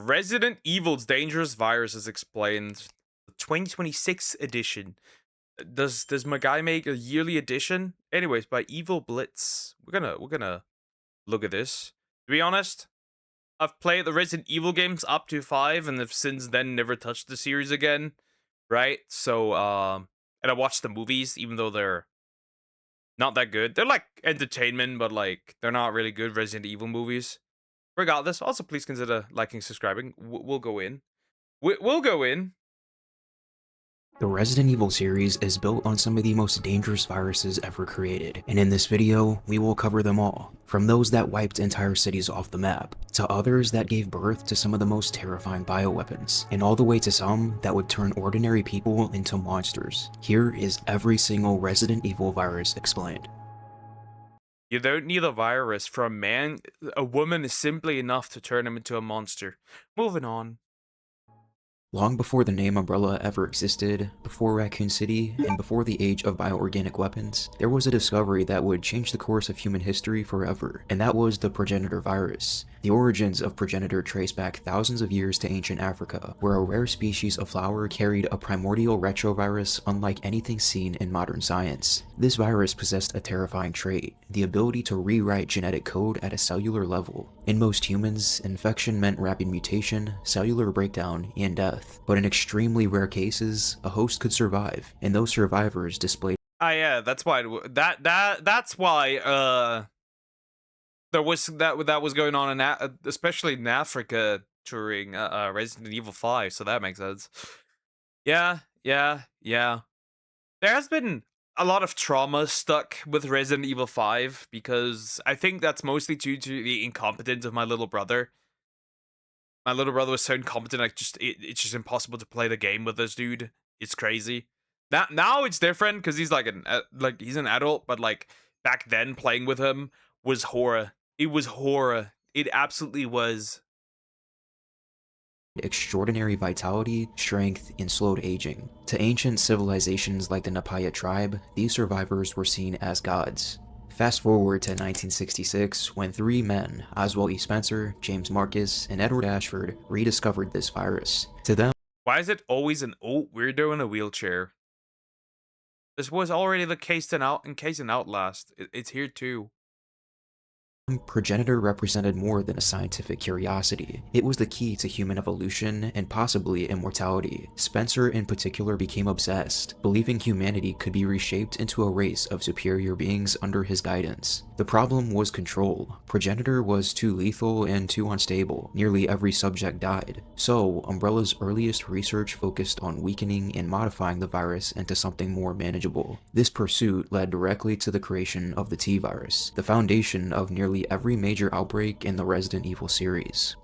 Resident Evil's Dangerous Virus is explained. The 2026 edition. Does my guy make a yearly edition? Anyways, by Evil Blitz. We're gonna look at this. To be honest, I've played the Resident Evil games up to 5 and have since then never touched the series again. Right? So and I watched the movies, even though they're not that good. They're like entertainment, but like they're not really good Resident Evil movies. Regardless, also please consider liking, subscribing. We'll go in. We'll go in. The Resident Evil series is built on some of the most dangerous viruses ever created, and in this video, we will cover them all. From those that wiped entire cities off the map, to others that gave birth to some of the most terrifying bioweapons, and all the way to some that would turn ordinary people into monsters. Here is every single Resident Evil virus explained. You don't need a virus for a man. A woman is simply enough to turn him into a monster. Moving on. Long before the name Umbrella ever existed, before Raccoon City, and before the age of bioorganic weapons, there was a discovery that would change the course of human history forever, and that was the progenitor virus. The origins of progenitor trace back thousands of years to ancient Africa, where a rare species of flower carried a primordial retrovirus unlike anything seen in modern science. This virus possessed a terrifying trait, the ability to rewrite genetic code at a cellular level. In most humans, infection meant rapid mutation, cellular breakdown, and death. But in extremely rare cases, a host could survive, and those survivors displayed Yeah, that's why that's why there was that was going on in especially in Africa during Resident Evil 5, so that makes sense. Yeah, yeah, yeah. There has been a lot of trauma stuck with Resident Evil 5 because I think that's mostly due to the incompetence of my little brother. My little brother was so incompetent, like it's just impossible to play the game with this dude. It's crazy. Now it's different because he's like he's an adult, but like back then playing with him was horror. It was horror. It absolutely was. extraordinary vitality, strength, and slowed aging. To ancient civilizations like the Napaya tribe, these survivors were seen as gods. Fast forward to 1966, when three men, Oswald E. Spencer, James Marcus, and Edward Ashford, rediscovered this virus. To them, Why is it always an old weirdo in a wheelchair? This was already the case in Outlast. It's here too. progenitor represented more than a scientific curiosity. It was the key to human evolution and possibly immortality. Spencer in particular became obsessed, believing humanity could be reshaped into a race of superior beings under his guidance. The problem was control. Progenitor was too lethal and too unstable. Nearly every subject died. So, Umbrella's earliest research focused on weakening and modifying the virus into something more manageable. This pursuit led directly to the creation of the T-virus, the foundation of nearly every major outbreak in the Resident Evil series.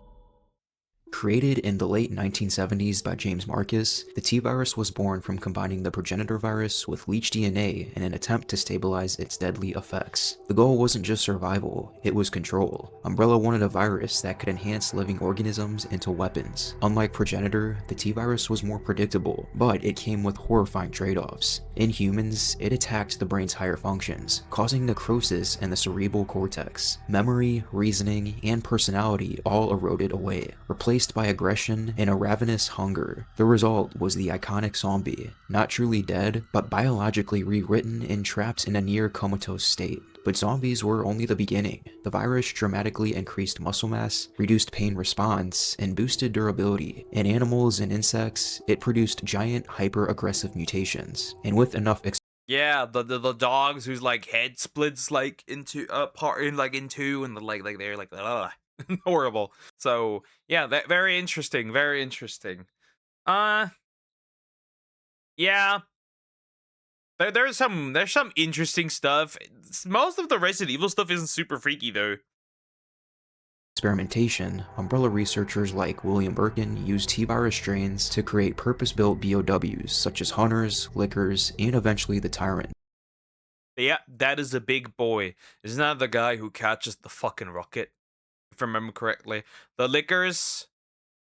Created in the late 1970s by James Marcus, the T-virus was born from combining the progenitor virus with leech DNA in an attempt to stabilize its deadly effects. The goal wasn't just survival, it was control. Umbrella wanted a virus that could enhance living organisms into weapons. Unlike progenitor, the T-virus was more predictable, but it came with horrifying trade-offs. In humans, it attacked the brain's higher functions, causing necrosis in the cerebral cortex. Memory, reasoning, and personality all eroded away, replaced by aggression and a ravenous hunger. The result was the iconic zombie, not truly dead, but biologically rewritten and trapped in a near comatose state. But zombies were only the beginning. The virus dramatically increased muscle mass, reduced pain response, and boosted durability. In animals and insects, it produced giant hyper-aggressive mutations. And with enough Yeah, the dogs whose like head splits like into part in like in two, and like they're like ugh, horrible. So yeah, that very interesting, very interesting. Uh, yeah, there's some interesting stuff. Most of the Resident Evil stuff isn't super freaky though. experimentation, Umbrella researchers like William Birkin used T-virus strains to create purpose-built BOWs such as Hunters, Lickers, and eventually the Tyrant. Yeah, that is a big boy. Isn't that the guy who catches the fucking rocket? If I remember correctly, the Lickers.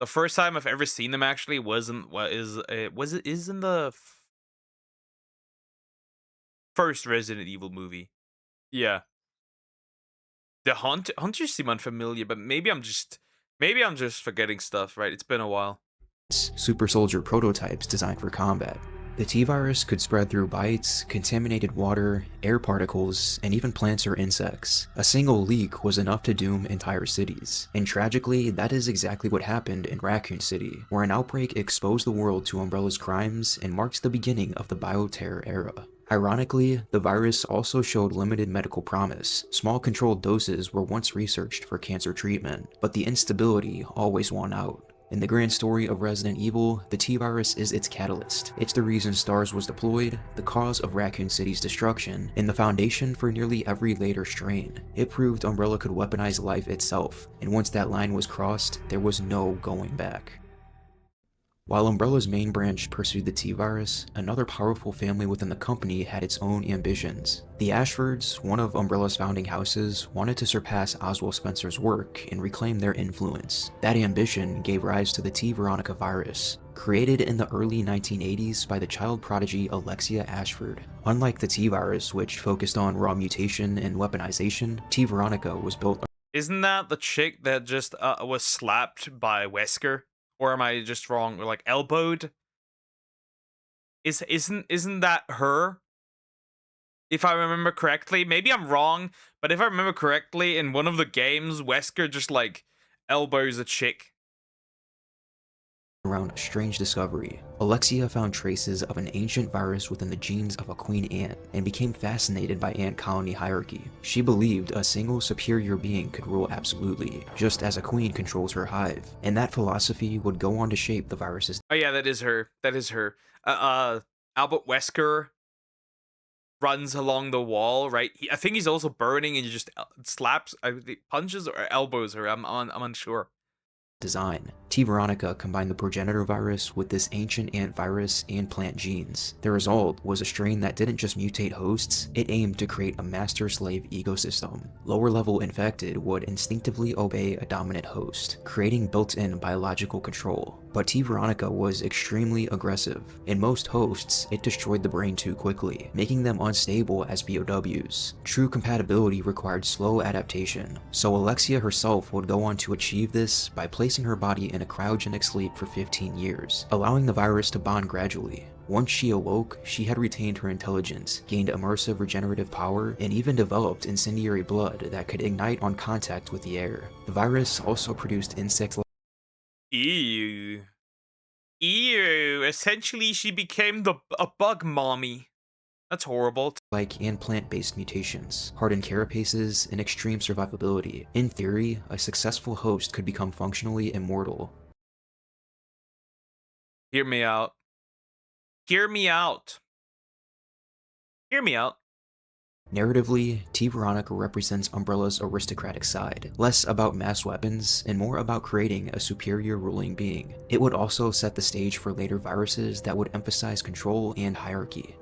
The first time I've ever seen them actually wasn't was it is in the first Resident Evil movie. Yeah. The hunters seem unfamiliar, but Maybe I'm just forgetting stuff, right? It's been a while. super soldier prototypes designed for combat. The T-virus could spread through bites, contaminated water, air particles, and even plants or insects. A single leak was enough to doom entire cities. And tragically, that is exactly what happened in Raccoon City, where an outbreak exposed the world to Umbrella's crimes and marked the beginning of the bioterror era. Ironically, the virus also showed limited medical promise. Small controlled doses were once researched for cancer treatment, but the instability always won out. In the grand story of Resident Evil, the T-Virus is its catalyst. It's the reason STARS was deployed, the cause of Raccoon City's destruction, and the foundation for nearly every later strain. It proved Umbrella could weaponize life itself, and once that line was crossed, there was no going back. While Umbrella's main branch pursued the T-Virus, another powerful family within the company had its own ambitions. The Ashfords, one of Umbrella's founding houses, wanted to surpass Oswald Spencer's work and reclaim their influence. That ambition gave rise to the T. Veronica virus, created in the early 1980s by the child prodigy Alexia Ashford. Unlike the T-Virus, which focused on raw mutation and weaponization, T. Veronica was built. Isn't that the chick that just was slapped by Wesker? Or am I just wrong? Or like elbowed? Isn't that her? If I remember correctly, maybe I'm wrong, but if I remember correctly, in one of the games, Wesker just like elbows a chick. Around a strange discovery. Alexia found traces of an ancient virus within the genes of a queen ant and became fascinated by ant colony hierarchy. She believed a single superior being could rule absolutely, just as a queen controls her hive, and that philosophy would go on to shape the virus's. Oh yeah, that is her. That is her. Albert Wesker runs along the wall, right? I think he's also burning, and he just slaps, punches or elbows her. I'm unsure. Design. T. Veronica combined the progenitor virus with this ancient ant virus and plant genes. The result was a strain that didn't just mutate hosts, it aimed to create a master-slave ecosystem. Lower-level infected would instinctively obey a dominant host, creating built-in biological control. But T. Veronica was extremely aggressive. In most hosts, it destroyed the brain too quickly, making them unstable as POWs. True compatibility required slow adaptation, so Alexia herself would go on to achieve this by placing her body in a cryogenic sleep for 15 years, allowing the virus to bond gradually. Once she awoke, she had retained her intelligence, gained immersive regenerative power, and even developed incendiary blood that could ignite on contact with the air. The virus also produced insect. Ew. Ew. Essentially, she became a bug mommy. That's horrible. Like and plant-based mutations, hardened carapaces, and extreme survivability. In theory, a successful host could become functionally immortal. Hear me out. Hear me out. Hear me out. Narratively, T. Veronica represents Umbrella's aristocratic side, less about mass weapons and more about creating a superior ruling being. It would also set the stage for later viruses that would emphasize control and hierarchy.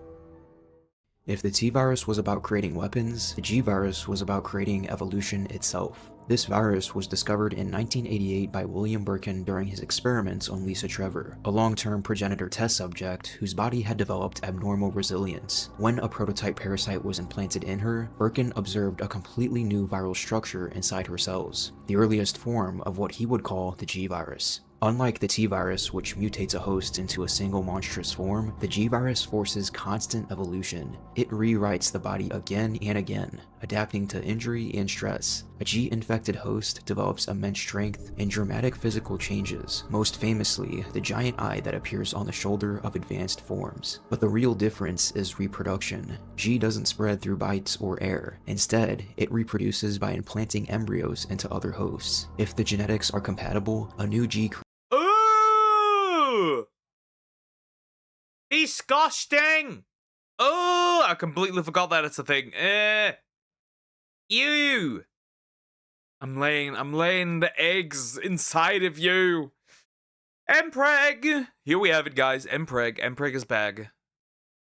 If the T-Virus was about creating weapons, the G-Virus was about creating evolution itself. This virus was discovered in 1988 by William Birkin during his experiments on Lisa Trevor, a long-term progenitor test subject whose body had developed abnormal resilience. When a prototype parasite was implanted in her, Birkin observed a completely new viral structure inside her cells, the earliest form of what he would call the G-Virus. Unlike the T-Virus, which mutates a host into a single monstrous form, the G-Virus forces constant evolution. It rewrites the body again and again, adapting to injury and stress. A G-infected host develops immense strength and dramatic physical changes, most famously, the giant eye that appears on the shoulder of advanced forms. But the real difference is reproduction. G doesn't spread through bites or air. Instead, it reproduces by implanting embryos into other hosts. If the genetics are compatible, a new G Ooh! Disgusting! Oh, I completely forgot that it's a thing. Ew! I'm laying the eggs inside of you. Mpreg! Here we have it, guys. Mpreg. Mpreg is bag.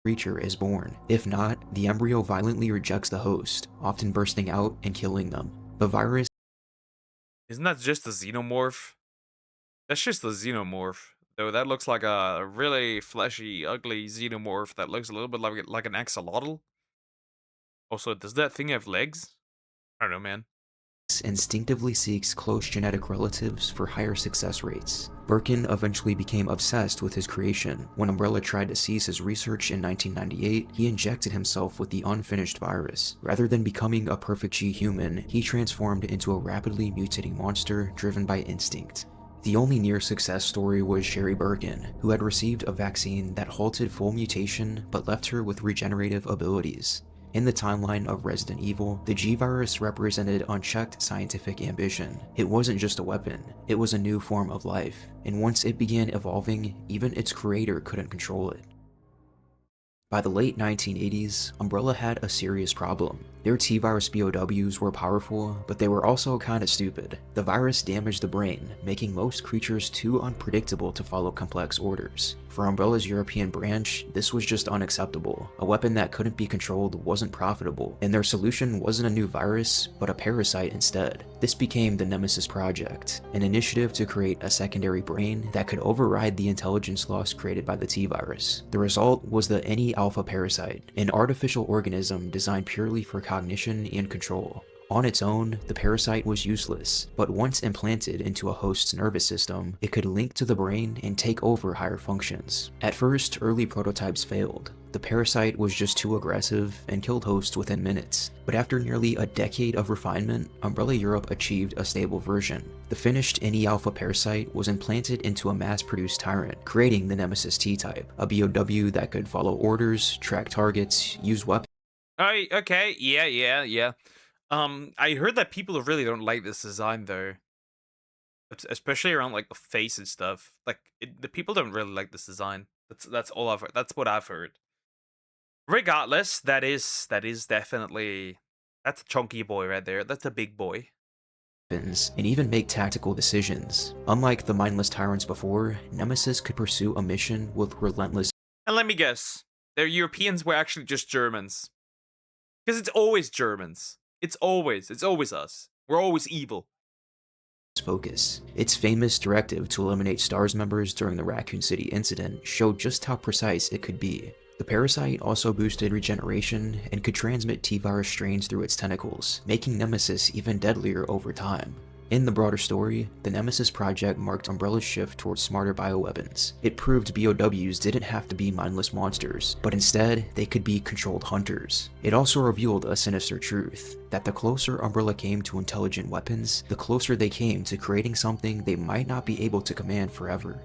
creature is born. If not, the embryo violently rejects the host, often bursting out and killing them. The virus Isn't that just a xenomorph? That's just a xenomorph. Though that looks like a really fleshy, ugly xenomorph that looks a little bit like an axolotl. Also, does that thing have legs? I don't know, man. instinctively seeks close genetic relatives for higher success rates. Birkin eventually became obsessed with his creation. When Umbrella tried to cease his research in 1998, he injected himself with the unfinished virus. Rather than becoming a perfect G-human, he transformed into a rapidly mutating monster driven by instinct. The only near success story was Sherry Birkin, who had received a vaccine that halted full mutation but left her with regenerative abilities. In the timeline of Resident Evil, the G-Virus represented unchecked scientific ambition. It wasn't just a weapon, it was a new form of life, and once it began evolving, even its creator couldn't control it. By the late 1980s, Umbrella had a serious problem. Their T-Virus BOWs were powerful, but they were also kinda stupid. The virus damaged the brain, making most creatures too unpredictable to follow complex orders. For Umbrella's European branch, this was just unacceptable. A weapon that couldn't be controlled wasn't profitable, and their solution wasn't a new virus, but a parasite instead. This became the Nemesis Project, an initiative to create a secondary brain that could override the intelligence loss created by the T-Virus. The result was the Alpha parasite, an artificial organism designed purely for cognition and control. On its own, the parasite was useless, but once implanted into a host's nervous system, it could link to the brain and take over higher functions. At first, early prototypes failed. The parasite was just too aggressive and killed hosts within minutes. But after nearly a decade of refinement, Umbrella Europe achieved a stable version. The finished Alpha parasite was implanted into a mass-produced tyrant, creating the Nemesis T-type, a BOW that could follow orders, track targets, use weapons. Okay, yeah. I heard that people really don't like this design though, especially around like the face and stuff. Like the people don't really like this design. That's all I've heard. That's what I've heard. Regardless, that is definitely, that's a chunky boy right there. That's a big boy. And even make tactical decisions. Unlike the mindless tyrants before, Nemesis could pursue a mission with relentless And let me guess, the Europeans were actually just Germans, because it's always Germans. It's always us. We're always evil. focus. Its famous directive to eliminate STARS members during the Raccoon City incident showed just how precise it could be. The parasite also boosted regeneration and could transmit T-Virus strains through its tentacles, making Nemesis even deadlier over time. In the broader story, the Nemesis Project marked Umbrella's shift towards smarter bioweapons. It proved BOWs didn't have to be mindless monsters, but instead, they could be controlled hunters. It also revealed a sinister truth, that the closer Umbrella came to intelligent weapons, the closer they came to creating something they might not be able to command forever.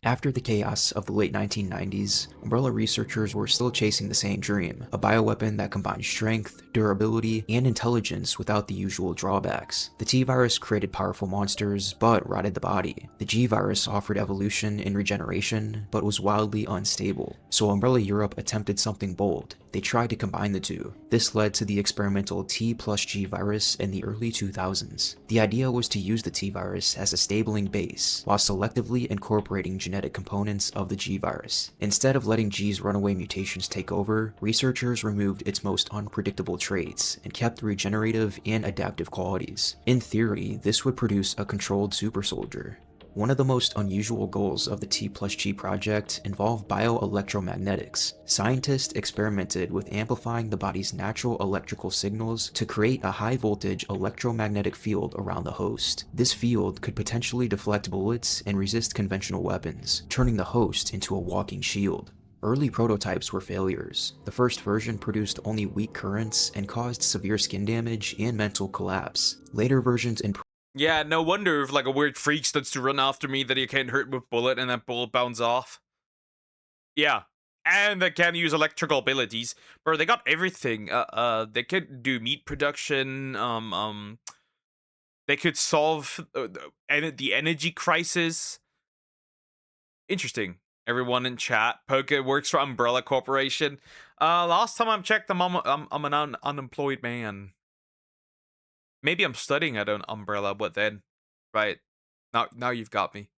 After the chaos of the late 1990s, Umbrella researchers were still chasing the same dream, a bioweapon that combined strength, durability, and intelligence without the usual drawbacks. The T-Virus created powerful monsters, but rotted the body. The G-Virus offered evolution and regeneration, but was wildly unstable. So Umbrella Europe attempted something bold. They tried to combine the two. This led to the experimental T plus G virus in the early 2000s. The idea was to use the T virus as a stabling base, while selectively incorporating genetic components of the G virus. Instead of letting G's runaway mutations take over, researchers removed its most unpredictable traits and kept the regenerative and adaptive qualities. In theory, this would produce a controlled super soldier. One of the most unusual goals of the T plus G project involved bioelectromagnetics. Scientists experimented with amplifying the body's natural electrical signals to create a high-voltage electromagnetic field around the host. This field could potentially deflect bullets and resist conventional weapons, turning the host into a walking shield. Early prototypes were failures. The first version produced only weak currents and caused severe skin damage and mental collapse. Later versions improved. Yeah, no wonder if like a weird freak starts to run after me that he can't hurt with bullet and that bullet bounces off. Yeah. And they can use electrical abilities. Bro, they got everything. They could do meat production, they could solve the energy crisis. Interesting. Everyone in chat, Poke works for Umbrella Corporation. Last time I checked, I'm an unemployed man. Maybe I'm studying at an Umbrella, but then, right, now you've got me.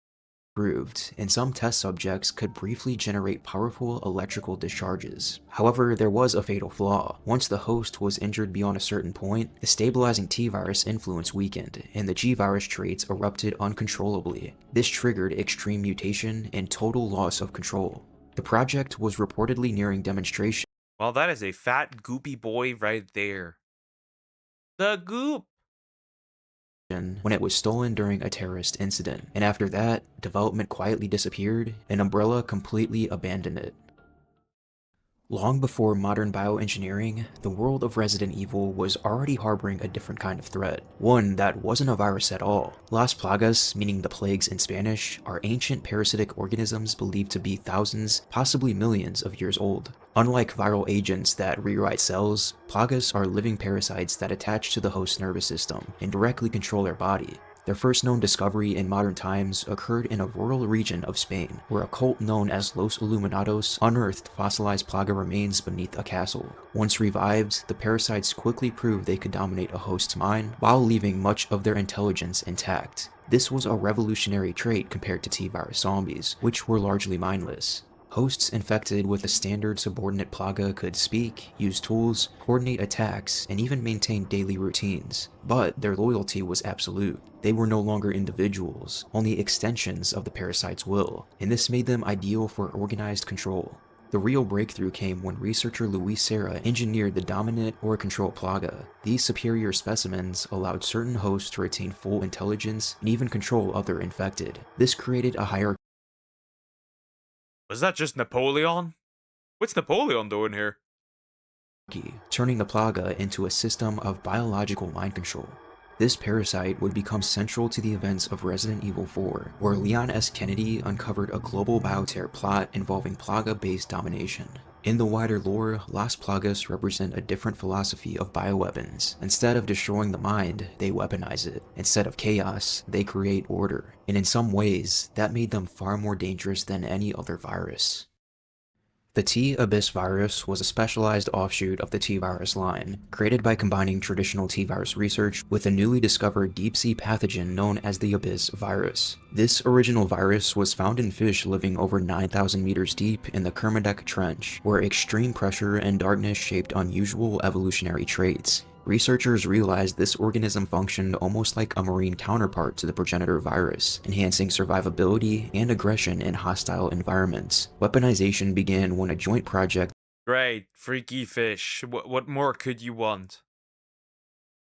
Proved, and some test subjects could briefly generate powerful electrical discharges. However, there was a fatal flaw. Once the host was injured beyond a certain point, the stabilizing T-virus influence weakened, and the G-virus traits erupted uncontrollably. This triggered extreme mutation and total loss of control. The project was reportedly nearing demonstration. Well, that is a fat, goopy boy right there. The goop. when it was stolen during a terrorist incident, and after that, development quietly disappeared, and Umbrella completely abandoned it. Long before modern bioengineering, the world of Resident Evil was already harboring a different kind of threat, one that wasn't a virus at all. Las Plagas, meaning the plagues in Spanish, are ancient parasitic organisms believed to be thousands, possibly millions of years old. Unlike viral agents that rewrite cells, plagas are living parasites that attach to the host nervous system and directly control their body. Their first known discovery in modern times occurred in a rural region of Spain, where a cult known as Los Illuminados unearthed fossilized plaga remains beneath a castle. Once revived, the parasites quickly proved they could dominate a host's mind while leaving much of their intelligence intact. This was a revolutionary trait compared to T-virus zombies, which were largely mindless. Hosts infected with a standard subordinate plaga could speak, use tools, coordinate attacks, and even maintain daily routines. But their loyalty was absolute. They were no longer individuals, only extensions of the parasite's will, and this made them ideal for organized control. The real breakthrough came when researcher Luis Serra engineered the dominant or control plaga. These superior specimens allowed certain hosts to retain full intelligence and even control other infected. This created a hierarchy. Was that just Napoleon? What's Napoleon doing here? Turning the plaga into a system of biological mind control. This parasite would become central to the events of Resident Evil 4, where Leon S. Kennedy uncovered a global bioterror plot involving plaga-based domination. In the wider lore, Las Plagas represent a different philosophy of bioweapons. Instead of destroying the mind, they weaponize it. Instead of chaos, they create order. And in some ways, that made them far more dangerous than any other virus. The T-Abyss virus was a specialized offshoot of the T-virus line, created by combining traditional T-virus research with a newly discovered deep-sea pathogen known as the Abyss virus. This original virus was found in fish living over 9,000 meters deep in the Kermadec Trench, where extreme pressure and darkness shaped unusual evolutionary traits. Researchers realized this organism functioned almost like a marine counterpart to the progenitor virus, enhancing survivability and aggression in hostile environments. Weaponization began when a joint project Great, freaky fish. What more could you want?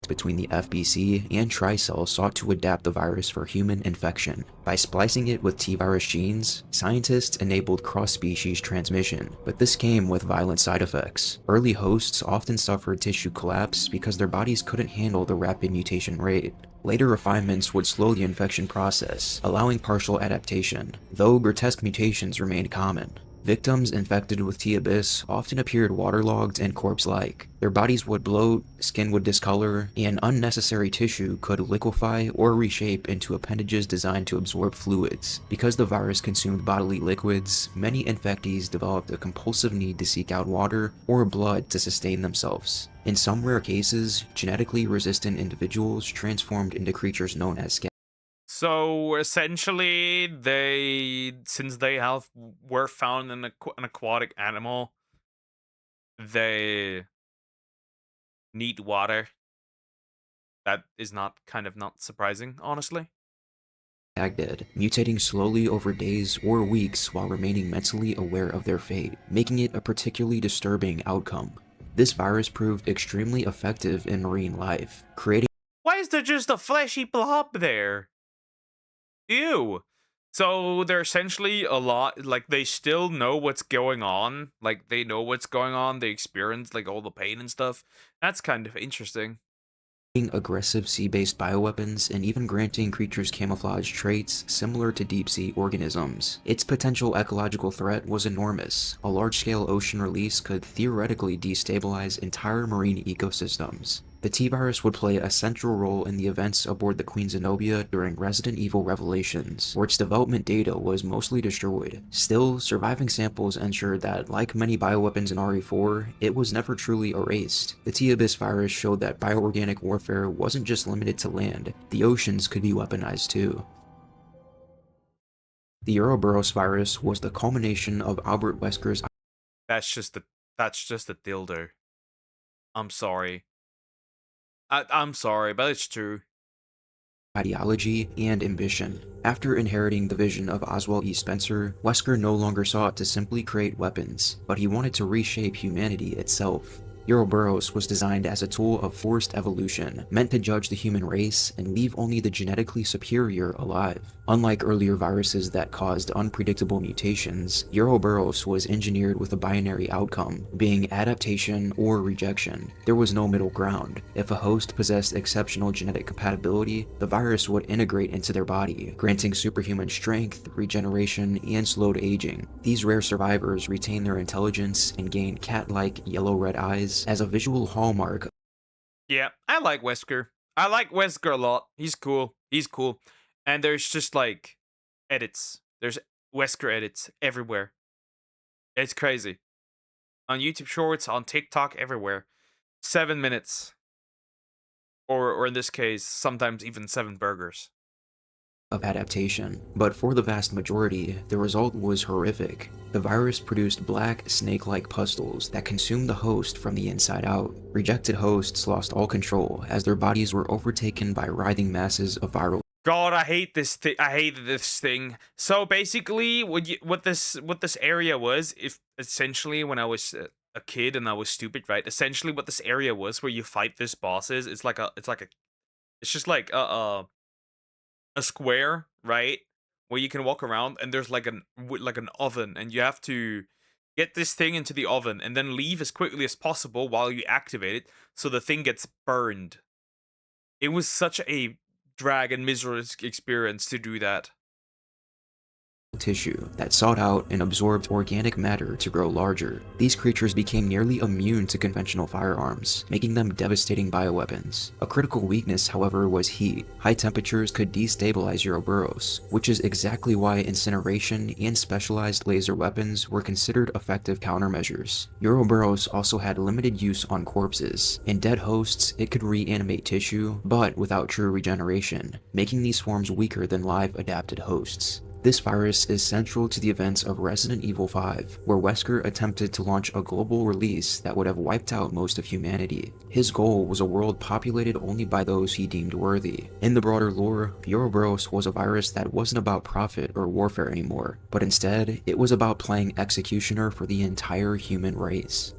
between the FBC and Tricell sought to adapt the virus for human infection. By splicing it with T-virus genes, scientists enabled cross-species transmission, but this came with violent side effects. Early hosts often suffered tissue collapse because their bodies couldn't handle the rapid mutation rate. Later refinements would slow the infection process, allowing partial adaptation, though grotesque mutations remained common. Victims infected with T-Abyss often appeared waterlogged and corpse-like. Their bodies would bloat, skin would discolor, and unnecessary tissue could liquefy or reshape into appendages designed to absorb fluids. Because the virus consumed bodily liquids, many infectees developed a compulsive need to seek out water or blood to sustain themselves. In some rare cases, genetically resistant individuals transformed into creatures known as So essentially, since they were found in an aquatic animal, they need water. That is not surprising, honestly. Baghdad, mutating slowly over days or weeks while remaining mentally aware of their fate, making it a particularly disturbing outcome. This virus proved extremely effective in marine life, creating Why is there just a fleshy blob there? Ew. So they're essentially a lot, like, they still know what's going on. Like, they know what's going on. They experience, like, all the pain and stuff. That's kind of interesting. aggressive sea-based bioweapons and even granting creatures camouflage traits similar to deep-sea organisms. Its potential ecological threat was enormous. A large-scale ocean release could theoretically destabilize entire marine ecosystems. The T-virus would play a central role in the events aboard the Queen Zenobia during Resident Evil Revelations, where its development data was mostly destroyed. Still, surviving samples ensured that, like many bioweapons in RE4, it was never truly erased. The T-Abyss virus showed that bioorganic warfare wasn't just limited to land, the oceans could be weaponized too. The Ouroboros virus was the culmination of Albert Wesker's That's just a dildo. I'm sorry. I'm sorry, but it's true. ideology and ambition. After inheriting the vision of Oswald E. Spencer, Wesker no longer sought to simply create weapons, but he wanted to reshape humanity itself. Ouroboros was designed as a tool of forced evolution, meant to judge the human race and leave only the genetically superior alive. Unlike earlier viruses that caused unpredictable mutations, Ouroboros was engineered with a binary outcome, being adaptation or rejection. There was no middle ground. If a host possessed exceptional genetic compatibility, the virus would integrate into their body, granting superhuman strength, regeneration, and slowed aging. These rare survivors retain their intelligence and gain cat-like yellow-red eyes as a visual hallmark. Yeah, I like Wesker. I like Wesker a lot. He's cool. He's cool. And there's just like edits. There's Wesker edits everywhere. It's crazy. On YouTube Shorts, on TikTok, everywhere. 7 minutes. Or in this case, sometimes even 7 burgers. Of adaptation, but for the vast majority, the result was horrific. The virus produced black, snake-like pustules that consumed the host from the inside out. Rejected hosts lost all control as their bodies were overtaken by writhing masses of viral. God, I hate this thing. I hated this thing. So basically, what this area was, if essentially when I was a kid and I was stupid, right? Essentially, what this area was, where you fight this bosses, it's just like a square, right? Where you can walk around and there's like an oven, and you have to get this thing into the oven and then leave as quickly as possible while you activate it, so the thing gets burned. It was such a drag and miserable experience to do that. Tissue that sought out and absorbed organic matter to grow larger. These creatures became nearly immune to conventional firearms, making them devastating bioweapons. A critical weakness, however, was heat. High temperatures could destabilize Ouroboros, which is exactly why incineration and specialized laser weapons were considered effective countermeasures. Ouroboros also had limited use on corpses. In dead hosts, it could reanimate tissue, but without true regeneration, making these forms weaker than live adapted hosts. This virus is central to the events of Resident Evil 5, where Wesker attempted to launch a global release that would have wiped out most of humanity. His goal was a world populated only by those he deemed worthy. In the broader lore, Ouroboros was a virus that wasn't about profit or warfare anymore, but instead, it was about playing executioner for the entire human race.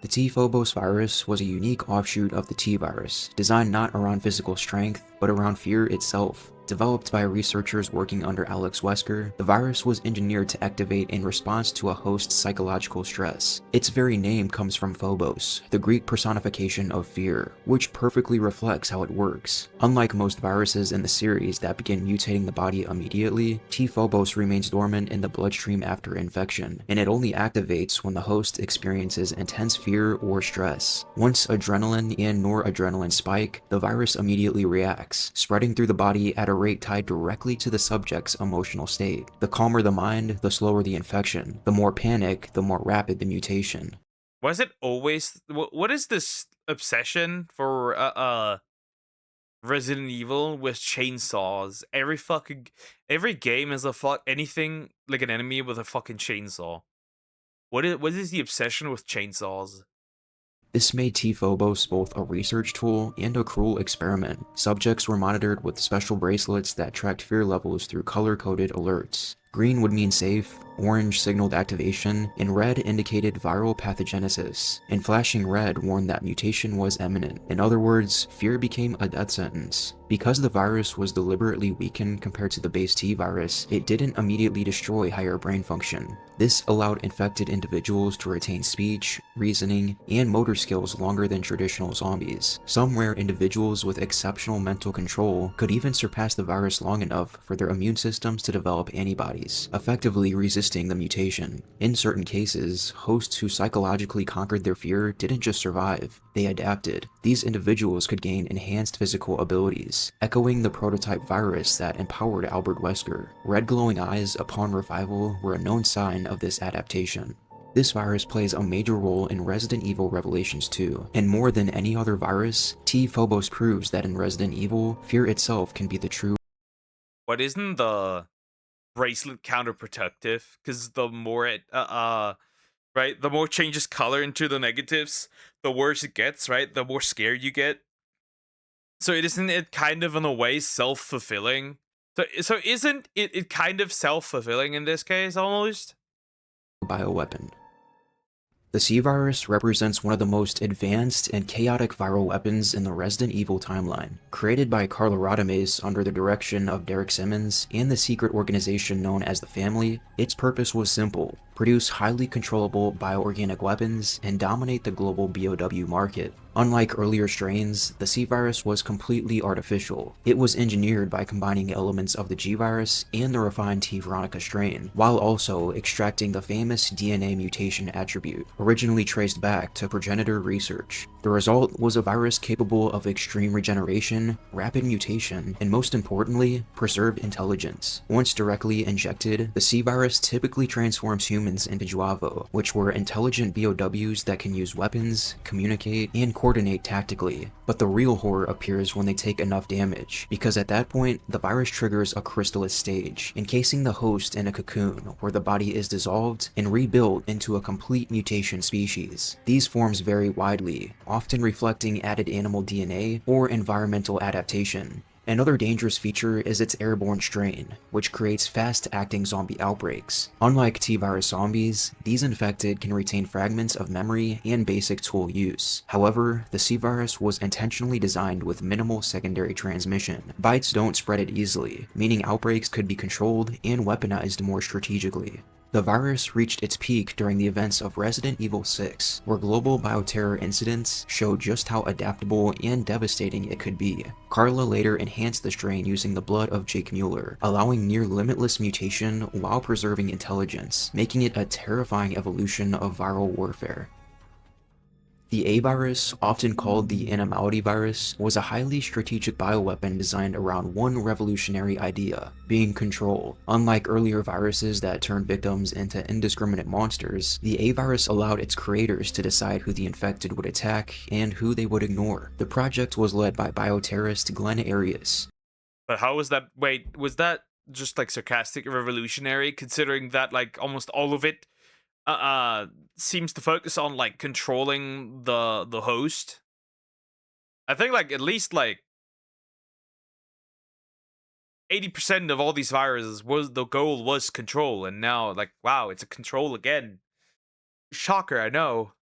The T-Phobos virus was a unique offshoot of the T-virus, designed not around physical strength, but around fear itself. Developed by researchers working under Alex Wesker, the virus was engineered to activate in response to a host's psychological stress. Its very name comes from Phobos, the Greek personification of fear, which perfectly reflects how it works. Unlike most viruses in the series that begin mutating the body immediately, T-Phobos remains dormant in the bloodstream after infection, and it only activates when the host experiences intense fear or stress. Once adrenaline and noradrenaline spike, the virus immediately reacts, spreading through the body at a rate tied directly to the subject's emotional state. The calmer the mind, the slower the infection. The more panic, the more rapid the mutation. Was it always? What is this obsession for Resident Evil with chainsaws? Every game is anything like an enemy with a fucking chainsaw. What is the obsession with chainsaws? This made T-Phobos both a research tool and a cruel experiment. Subjects were monitored with special bracelets that tracked fear levels through color-coded alerts. Green would mean safe, orange signaled activation, and red indicated viral pathogenesis, and flashing red warned that mutation was imminent. In other words, fear became a death sentence. Because the virus was deliberately weakened compared to the base T virus, it didn't immediately destroy higher brain function. This allowed infected individuals to retain speech, reasoning, and motor skills longer than traditional zombies. Some rare individuals with exceptional mental control could even surpass the virus long enough for their immune systems to develop antibodies, effectively resisting the mutation. In certain cases, hosts who psychologically conquered their fear didn't just survive, they adapted. These individuals could gain enhanced physical abilities, echoing the prototype virus that empowered Albert Wesker. Red glowing eyes upon revival were a known sign of this adaptation. This virus plays a major role in Resident Evil Revelations 2, and more than any other virus, T-Phobos proves that in Resident Evil, fear itself can be the true. What isn't the bracelet counterproductive? Because the more it right, the more it changes color into the negatives, the worse it gets, right? The more scared you get. So isn't it kind of in a way self-fulfilling? So isn't it kind of self-fulfilling in this case almost? Bioweapon. The C virus represents one of the most advanced and chaotic viral weapons in the Resident Evil timeline. Created by Carla Radames under the direction of Derek Simmons and the secret organization known as the Family, its purpose was simple: produce highly controllable bioorganic weapons and dominate the global BOW market. Unlike earlier strains, the C virus was completely artificial. It was engineered by combining elements of the G virus and the refined T Veronica strain, while also extracting the famous DNA mutation attribute, originally traced back to progenitor research. The result was a virus capable of extreme regeneration, rapid mutation, and most importantly, preserved intelligence. Once directly injected, the C virus typically transforms humans into Juavo, which were intelligent BOWs that can use weapons, communicate, and coordinate tactically. But the real horror appears when they take enough damage, because at that point, the virus triggers a chrysalis stage, encasing the host in a cocoon where the body is dissolved and rebuilt into a complete mutation species. These forms vary widely, often reflecting added animal DNA or environmental adaptation. Another dangerous feature is its airborne strain, which creates fast-acting zombie outbreaks. Unlike T-virus zombies, these infected can retain fragments of memory and basic tool use. However, the C-virus was intentionally designed with minimal secondary transmission. Bites don't spread it easily, meaning outbreaks could be controlled and weaponized more strategically. The virus reached its peak during the events of Resident Evil 6, where global bioterror incidents showed just how adaptable and devastating it could be. Carla later enhanced the strain using the blood of Jake Mueller, allowing near limitless mutation while preserving intelligence, making it a terrifying evolution of viral warfare. The A virus, often called the animality virus, was a highly strategic bioweapon designed around one revolutionary idea: being control. Unlike earlier viruses that turned victims into indiscriminate monsters, the A virus allowed its creators to decide who the infected would attack and who they would ignore. The project was led by bioterrorist Glenn Arias. But how was that? Wait, was that just like sarcastic revolutionary, considering that like almost all of it seems to focus on like controlling the host? I think like at least like 80% of all these viruses was the goal was control, and now like wow, it's a control again. Shocker, I know.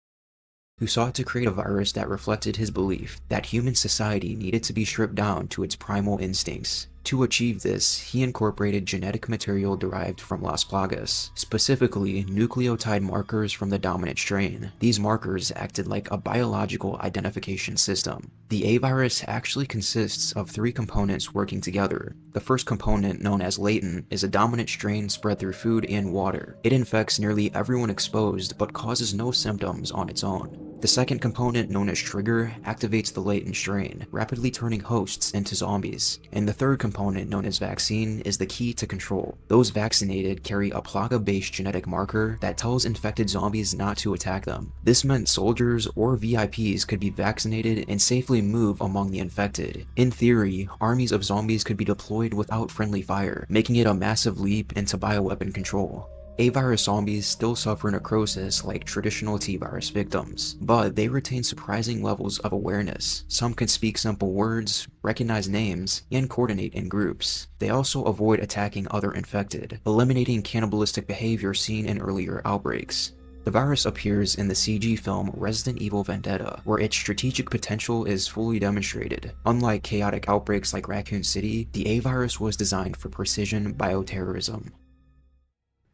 Who sought to create a virus that reflected his belief that human society needed to be stripped down to its primal instincts. To achieve this, he incorporated genetic material derived from Las Plagas, specifically nucleotide markers from the dominant strain. These markers acted like a biological identification system. The A virus actually consists of three components working together. The first component, known as latent, is a dominant strain spread through food and water. It infects nearly everyone exposed but causes no symptoms on its own. The second component, known as trigger, activates the latent strain, rapidly turning hosts into zombies. And the third component, known as vaccine, is the key to control. Those vaccinated carry a plaga-based genetic marker that tells infected zombies not to attack them. This meant soldiers or VIPs could be vaccinated and safely move among the infected. In theory, armies of zombies could be deployed without friendly fire, making it a massive leap into bioweapon control. A-virus zombies still suffer necrosis like traditional T-virus victims, but they retain surprising levels of awareness. Some can speak simple words, recognize names, and coordinate in groups. They also avoid attacking other infected, eliminating cannibalistic behavior seen in earlier outbreaks. The virus appears in the CG film Resident Evil Vendetta, where its strategic potential is fully demonstrated. Unlike chaotic outbreaks like Raccoon City, the A-virus was designed for precision bioterrorism.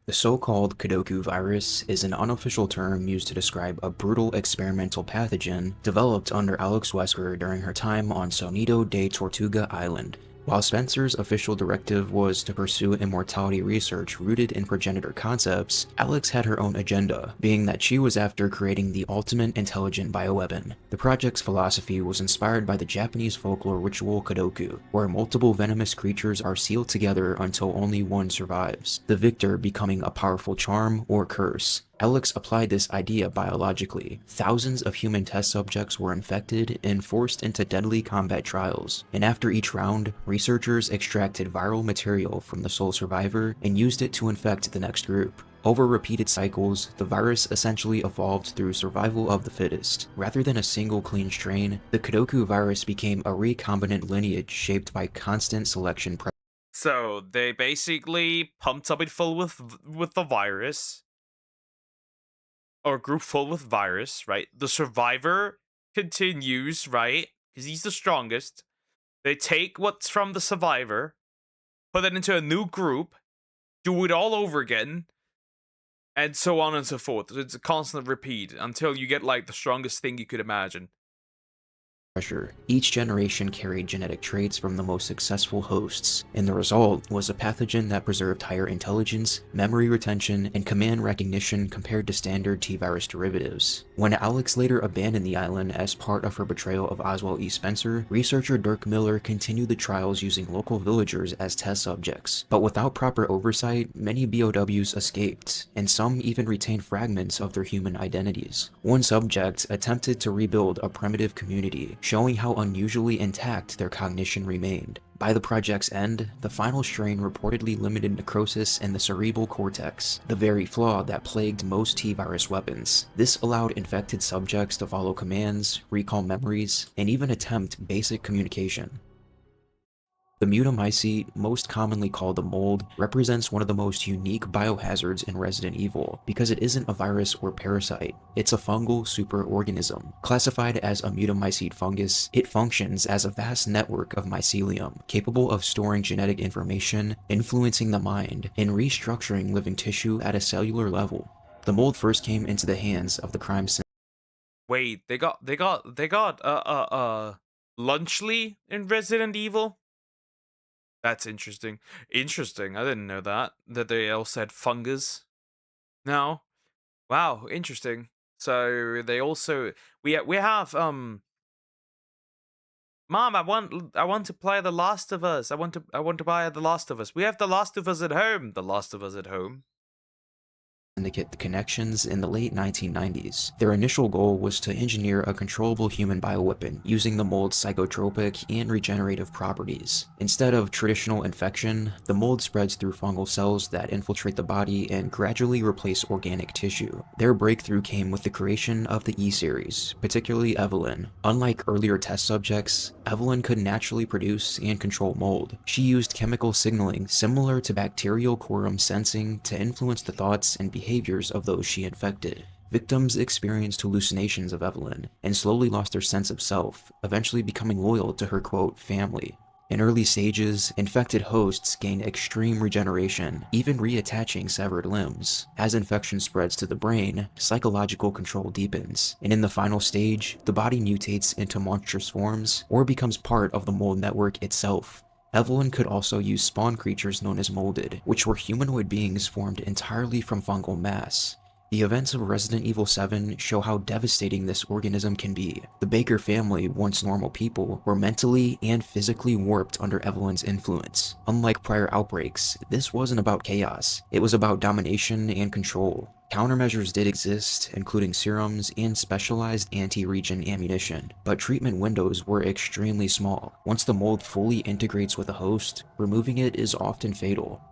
The so-called Kudoku virus is an unofficial term used to describe a brutal experimental pathogen developed under Alex Wesker during her time on Sonido de Tortuga Island. While Spencer's official directive was to pursue immortality research rooted in progenitor concepts, Alex had her own agenda, being that she was after creating the ultimate intelligent bioweapon. The project's philosophy was inspired by the Japanese folklore ritual Kodoku, where multiple venomous creatures are sealed together until only one survives, the victor becoming a powerful charm or curse. Alex applied this idea biologically. Thousands of human test subjects were infected and forced into deadly combat trials, and after each round, researchers extracted viral material from the sole survivor and used it to infect the next group. Over repeated cycles, the virus essentially evolved through survival of the fittest. Rather than a single clean strain, the Kodoku virus became a recombinant lineage shaped by constant selection. So they basically pumped something full with the virus, or a group full with virus, right? The survivor continues, right? Because he's the strongest. They take what's from the survivor, put it into a new group, do it all over again, and so on and so forth. It's a constant repeat until you get like the strongest thing you could imagine. Pressure. Each generation carried genetic traits from the most successful hosts, and the result was a pathogen that preserved higher intelligence, memory retention, and command recognition compared to standard T-virus derivatives. When Alex later abandoned the island as part of her betrayal of Oswald E. Spencer, researcher Dirk Miller continued the trials using local villagers as test subjects. But without proper oversight, many BOWs escaped, and some even retained fragments of their human identities. One subject attempted to rebuild a primitive community, showing how unusually intact their cognition remained. By the project's end, the final strain reportedly limited necrosis in the cerebral cortex, the very flaw that plagued most T-virus weapons. This allowed infected subjects to follow commands, recall memories, and even attempt basic communication. The mutamycete, most commonly called the mold, represents one of the most unique biohazards in Resident Evil because it isn't a virus or parasite. It's a fungal superorganism. Classified as a mutamycete fungus, it functions as a vast network of mycelium, capable of storing genetic information, influencing the mind, and restructuring living tissue at a cellular level. The mold first came into the hands of the crime syndicate. Wait, they got Lunchley in Resident Evil? That's interesting. Interesting. I didn't know that. That they all said fungus. No. Wow, interesting. So they also we have Mom, I want to play The Last of Us. I want to buy The Last of Us. We have The Last of Us at home. The Last of Us at home. Syndicate the Connections in the late 1990s. Their initial goal was to engineer a controllable human bioweapon using the mold's psychotropic and regenerative properties. Instead of traditional infection, the mold spreads through fungal cells that infiltrate the body and gradually replace organic tissue. Their breakthrough came with the creation of the E-series, particularly Evelyn. Unlike earlier test subjects, Evelyn could naturally produce and control mold. She used chemical signaling similar to bacterial quorum sensing to influence the thoughts and behaviors of those she infected. Victims experienced hallucinations of Evelyn and slowly lost their sense of self, eventually becoming loyal to her quote, family. In early stages, infected hosts gain extreme regeneration, even reattaching severed limbs. As infection spreads to the brain, psychological control deepens, and in the final stage, the body mutates into monstrous forms or becomes part of the mold network itself. Evelyn could also use spawn creatures known as molded, which were humanoid beings formed entirely from fungal mass. The events of Resident Evil 7 show how devastating this organism can be. The Baker family, once normal people, were mentally and physically warped under Evelyn's influence. Unlike prior outbreaks, this wasn't about chaos, it was about domination and control. Countermeasures did exist, including serums and specialized anti-regen ammunition, but treatment windows were extremely small. Once the mold fully integrates with a host, removing it is often fatal.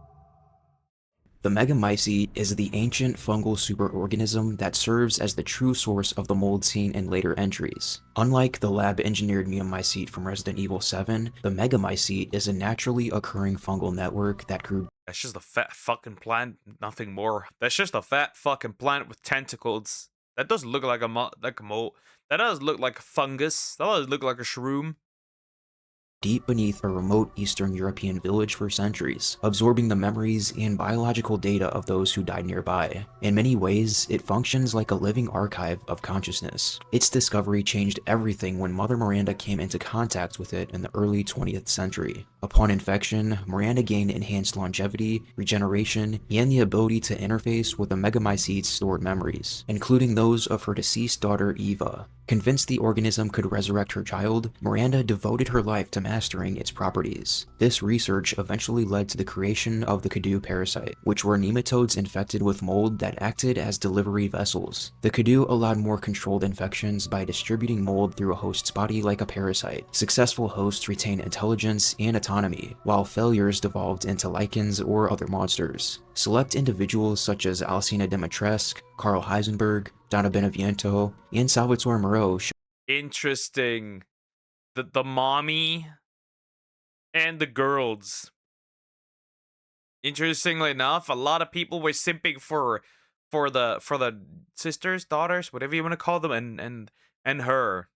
The megamycete is the ancient fungal superorganism that serves as the true source of the mold seen in later entries. Unlike the lab-engineered mutamycete from Resident Evil 7, the megamycete is a naturally occurring fungal network that grew. That's just a fat fucking plant, nothing more. That's just a fat fucking plant with tentacles. That doesn't look like a mole. That does look like a fungus. That does look like a shroom. Deep beneath a remote Eastern European village for centuries, absorbing the memories and biological data of those who died nearby. In many ways, it functions like a living archive of consciousness. Its discovery changed everything when Mother Miranda came into contact with it in the early 20th century. Upon infection, Miranda gained enhanced longevity, regeneration, and the ability to interface with the megamycete's stored memories, including those of her deceased daughter Eva. Convinced the organism could resurrect her child, Miranda devoted her life to mastering its properties. This research eventually led to the creation of the Kadu parasite, which were nematodes infected with mold that acted as delivery vessels. The Kadu allowed more controlled infections by distributing mold through a host's body like a parasite. Successful hosts retained intelligence and autonomy, while failures devolved into lichens or other monsters. Select individuals such as Alcina Dimitrescu, Carl Heisenberg, Donna Beneviento, and Salvatore Moreau. Interesting. The mommy and the girls. Interestingly enough, a lot of people were simping for for the sisters, daughters, whatever you want to call them, and her.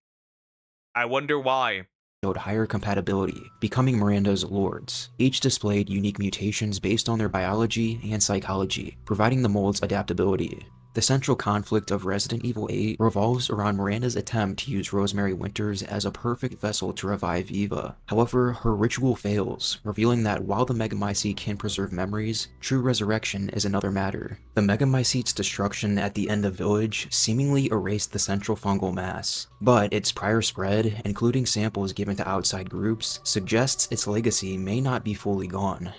I wonder why. showed higher compatibility, becoming Miranda's lords. Each displayed unique mutations based on their biology and psychology, providing the mold's adaptability. The central conflict of Resident Evil 8 revolves around Miranda's attempt to use Rosemary Winters as a perfect vessel to revive Eva. However, her ritual fails, revealing that while the Megamycete can preserve memories, true resurrection is another matter. The Megamycete's destruction at the end of Village seemingly erased the central fungal mass, but its prior spread, including samples given to outside groups, suggests its legacy may not be fully gone.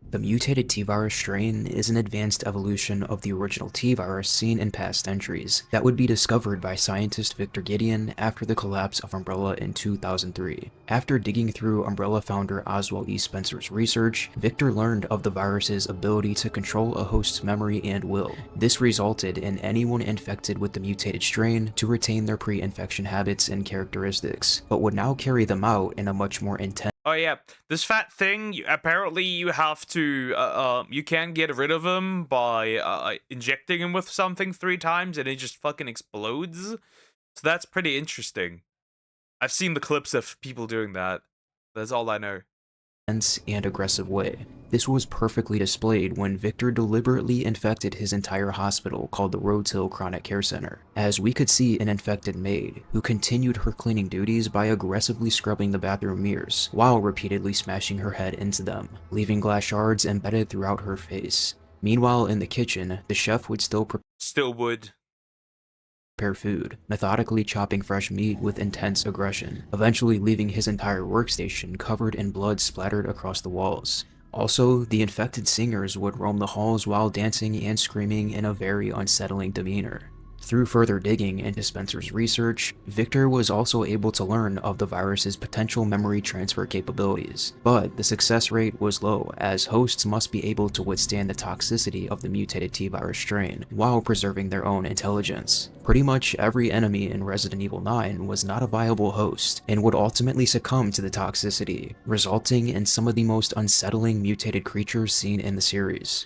The mutated T-virus strain is an advanced evolution of the original T-virus seen in past entries that would be discovered by scientist Victor Gideon after the collapse of Umbrella in 2003. After digging through Umbrella founder Oswald E. Spencer's research, Victor learned of the virus's ability to control a host's memory and will. This resulted in anyone infected with the mutated strain to retain their pre-infection habits and characteristics, but would now carry them out in a much more intense. Oh yeah, this fat thing. Apparently, you have to. You can get rid of him by injecting him with something 3 times, and it just fucking explodes. So that's pretty interesting. I've seen the clips of people doing that. That's all I know. And aggressive way. This was perfectly displayed when Victor deliberately infected his entire hospital called the Rhodes Hill Chronic Care Center, as we could see an infected maid, who continued her cleaning duties by aggressively scrubbing the bathroom mirrors, while repeatedly smashing her head into them, leaving glass shards embedded throughout her face. Meanwhile, in the kitchen, the chef would still would. prepare food, methodically chopping fresh meat with intense aggression, eventually leaving his entire workstation covered in blood splattered across the walls. Also, the infected singers would roam the halls while dancing and screaming in a very unsettling demeanor. Through further digging into Spencer's research, Victor was also able to learn of the virus's potential memory transfer capabilities, but the success rate was low, as hosts must be able to withstand the toxicity of the mutated T-virus strain while preserving their own intelligence. Pretty much every enemy in Resident Evil 9 was not a viable host, and would ultimately succumb to the toxicity, resulting in some of the most unsettling mutated creatures seen in the series.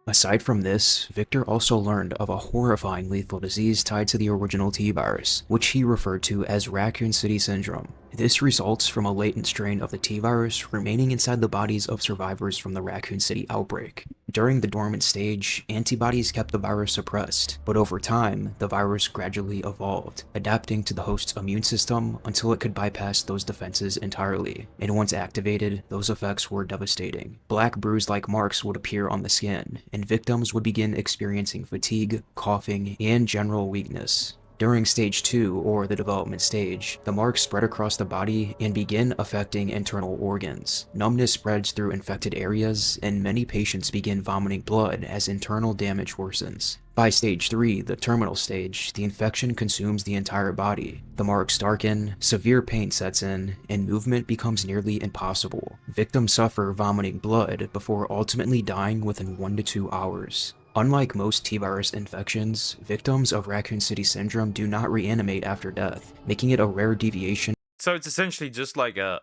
Aside from this, Victor also learned of a horrifying lethal disease tied to the original T-virus, which he referred to as Raccoon City Syndrome. This results from a latent strain of the T-virus remaining inside the bodies of survivors from the Raccoon City outbreak. During the dormant stage, antibodies kept the virus suppressed, but over time, the virus gradually evolved, adapting to the host's immune system until it could bypass those defenses entirely. And once activated, those effects were devastating. Black bruise-like marks would appear on the skin, and victims would begin experiencing fatigue, coughing, and general weakness. During stage 2, or the development stage, the marks spread across the body and begin affecting internal organs. Numbness spreads through infected areas, and many patients begin vomiting blood as internal damage worsens. By stage 3, the terminal stage, the infection consumes the entire body. The marks darken, severe pain sets in, and movement becomes nearly impossible. Victims suffer vomiting blood before ultimately dying within 1 to 2 hours. Unlike most T-virus infections, victims of Raccoon City Syndrome do not reanimate after death, making it a rare deviation. So it's essentially just like a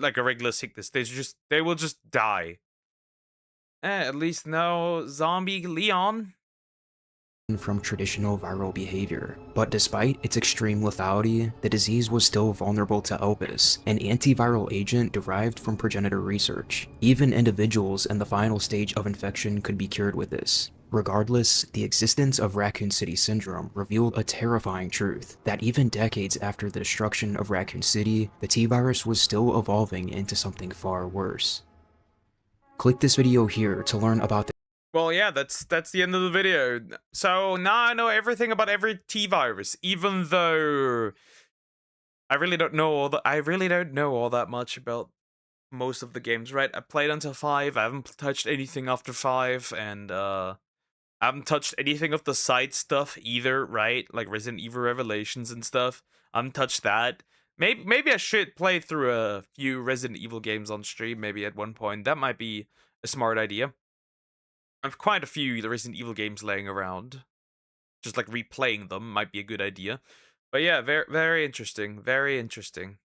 regular sickness. They will just die. At least no zombie Leon. From traditional viral behavior. But despite its extreme lethality, the disease was still vulnerable to Elpis, an antiviral agent derived from progenitor research. Even individuals in the final stage of infection could be cured with this. Regardless, the existence of Raccoon City Syndrome revealed a terrifying truth, that even decades after the destruction of Raccoon City, the T-virus was still evolving into something far worse. Click this video here to learn about the Well, yeah, that's the end of the video. So now I know everything about every T-virus, even though I really don't know all that much about most of the games, right? I played until 5, I haven't touched anything after 5, and I haven't touched anything of the side stuff either, right? Like Resident Evil Revelations and stuff. I haven't touched that. Maybe I should play through a few Resident Evil games on stream, maybe at one point. That might be a smart idea. I have quite a few Resident Evil games laying around. Just like replaying them might be a good idea. But yeah, very, very interesting. Very interesting.